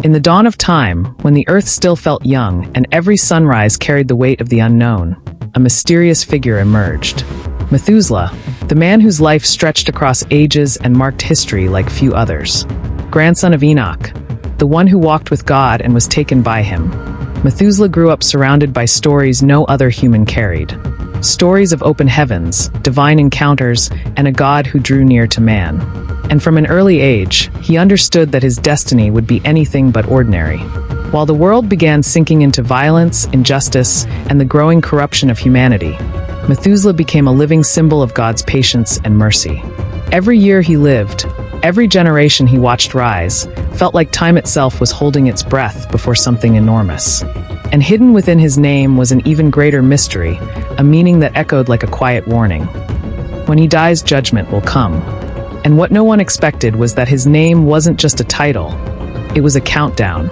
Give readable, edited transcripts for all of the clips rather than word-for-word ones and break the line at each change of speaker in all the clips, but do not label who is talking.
In the dawn of time, when the earth still felt young and every sunrise carried the weight of the unknown, a mysterious figure emerged. Methuselah, the man whose life stretched across ages and marked history like few others. Grandson of Enoch, the one who walked with God and was taken by him. Methuselah grew up surrounded by stories no other human carried. Stories of open heavens, divine encounters, and a God who drew near to man. And from an early age, he understood that his destiny would be anything but ordinary. While the world began sinking into violence, injustice, and the growing corruption of humanity, Methuselah became a living symbol of God's patience and mercy. Every year he lived, every generation he watched rise, felt like time itself was holding its breath before something enormous. And hidden within his name was an even greater mystery, a meaning that echoed like a quiet warning. When he dies, judgment will come. And what no one expected was that his name wasn't just a title, it was a countdown.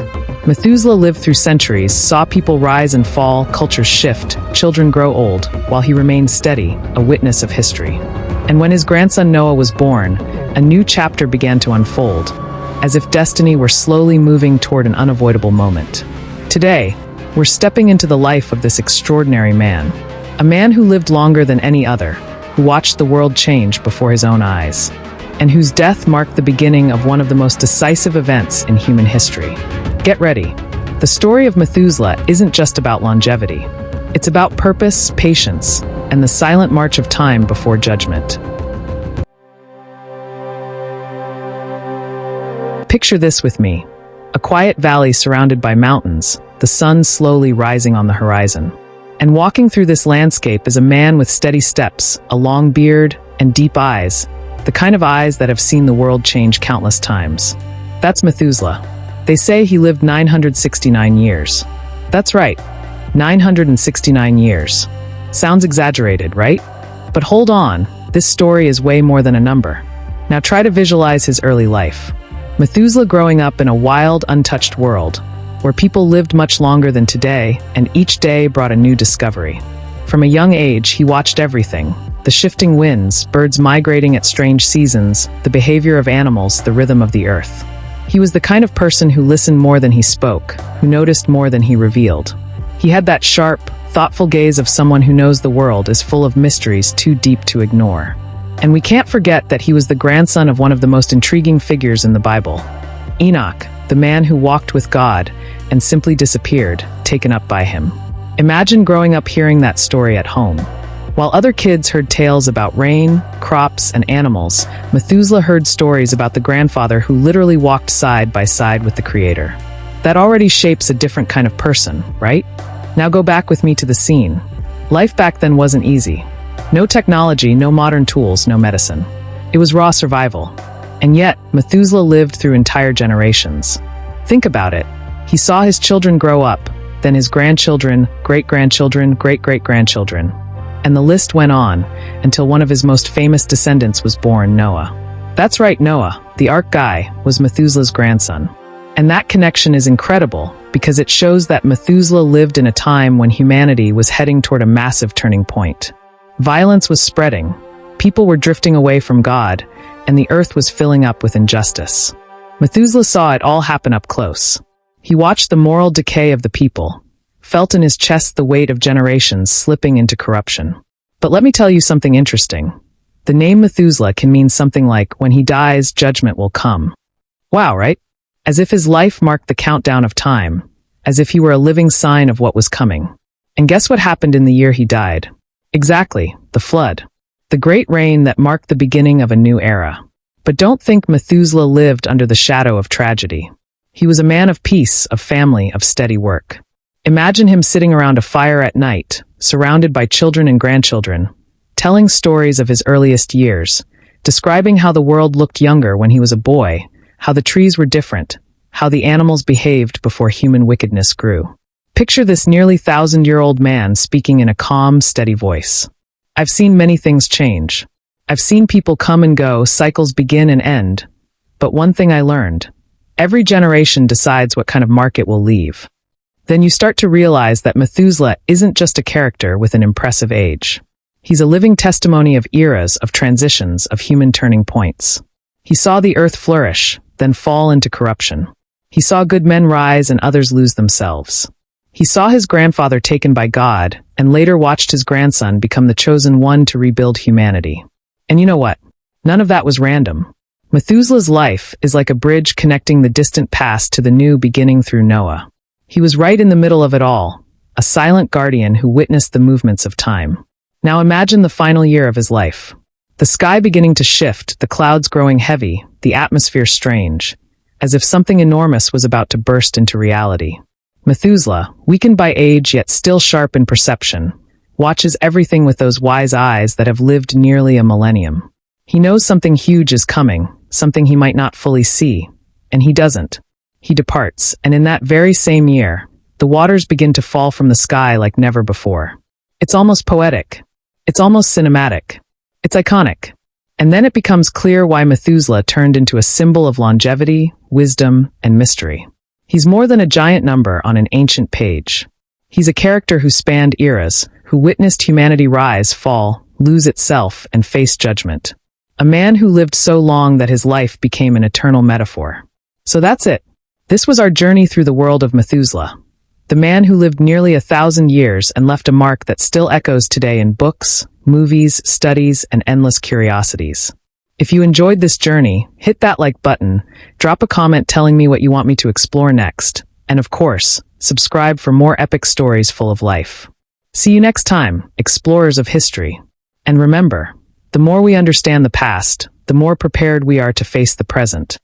Methuselah lived through centuries, saw people rise and fall, cultures shift, children grow old, while he remained steady, a witness of history. And when his grandson Noah was born, a new chapter began to unfold, as if destiny were slowly moving toward an unavoidable moment. Today, we're stepping into the life of this extraordinary man, a man who lived longer than any other, who watched the world change before his own eyes, and whose death marked the beginning of one of the most decisive events in human history. Get ready. The story of Methuselah isn't just about longevity. It's about purpose, patience, and the silent march of time before judgment. Picture this with me. A quiet valley surrounded by mountains, the sun slowly rising on the horizon. And walking through this landscape is a man with steady steps, a long beard, and deep eyes, the kind of eyes that have seen the world change countless times. That's Methuselah. They say he lived 969 years. That's right, 969 years. Sounds exaggerated, right? But hold on, this story is way more than a number. Now try to visualize his early life. Methuselah growing up in a wild, untouched world, where people lived much longer than today, and each day brought a new discovery. From a young age, he watched everything: the shifting winds, birds migrating at strange seasons, the behavior of animals, the rhythm of the earth. He was the kind of person who listened more than he spoke, who noticed more than he revealed. He had that sharp, thoughtful gaze of someone who knows the world is full of mysteries too deep to ignore. And we can't forget that he was the grandson of one of the most intriguing figures in the Bible, Enoch, the man who walked with God and simply disappeared, taken up by him. Imagine growing up hearing that story at home. While other kids heard tales about rain, crops, and animals, Methuselah heard stories about the grandfather who literally walked side by side with the Creator. That already shapes a different kind of person, right? Now go back with me to the scene. Life back then wasn't easy. No technology, no modern tools, no medicine. It was raw survival. And yet, Methuselah lived through entire generations. Think about it. He saw his children grow up, then his grandchildren, great-grandchildren, great-great-grandchildren. And the list went on, until one of his most famous descendants was born, Noah. That's right, Noah, the Ark guy, was Methuselah's grandson. And that connection is incredible, because it shows that Methuselah lived in a time when humanity was heading toward a massive turning point. Violence was spreading, people were drifting away from God, and the earth was filling up with injustice. Methuselah saw it all happen up close. He watched the moral decay of the people, felt in his chest the weight of generations slipping into corruption. But let me tell you something interesting. The name Methuselah can mean something like, when he dies, judgment will come. Wow, right? As if his life marked the countdown of time, as if he were a living sign of what was coming. And guess what happened in the year he died? Exactly, the flood. The great rain that marked the beginning of a new era. But don't think Methuselah lived under the shadow of tragedy. He was a man of peace, of family, of steady work. Imagine him sitting around a fire at night, surrounded by children and grandchildren, telling stories of his earliest years, describing how the world looked younger when he was a boy, how the trees were different, how the animals behaved before human wickedness grew. Picture this nearly 1,000-year-old man speaking in a calm, steady voice. I've seen many things change. I've seen people come and go, cycles begin and end. But one thing I learned: every generation decides what kind of mark it will leave. Then you start to realize that Methuselah isn't just a character with an impressive age. He's a living testimony of eras, of transitions, of human turning points. He saw the earth flourish, then fall into corruption. He saw good men rise and others lose themselves. He saw his grandfather taken by God, and later watched his grandson become the chosen one to rebuild humanity. And you know what? None of that was random. Methuselah's life is like a bridge connecting the distant past to the new beginning through Noah. He was right in the middle of it all, a silent guardian who witnessed the movements of time. Now imagine the final year of his life. The sky beginning to shift, the clouds growing heavy, the atmosphere strange, as if something enormous was about to burst into reality. Methuselah, weakened by age yet still sharp in perception, watches everything with those wise eyes that have lived nearly a millennium. He knows something huge is coming, something he might not fully see, and he doesn't. He departs, and in that very same year, the waters begin to fall from the sky like never before. It's almost poetic. It's almost cinematic. It's iconic. And then it becomes clear why Methuselah turned into a symbol of longevity, wisdom, and mystery. He's more than a giant number on an ancient page. He's a character who spanned eras, who witnessed humanity rise, fall, lose itself, and face judgment. A man who lived so long that his life became an eternal metaphor. So that's it. This was our journey through the world of Methuselah, the man who lived nearly 1,000 years and left a mark that still echoes today in books, movies, studies, and endless curiosities. If you enjoyed this journey, hit that like button, drop a comment telling me what you want me to explore next, and of course, subscribe for more epic stories full of life. See you next time, explorers of history. And remember, the more we understand the past, the more prepared we are to face the present.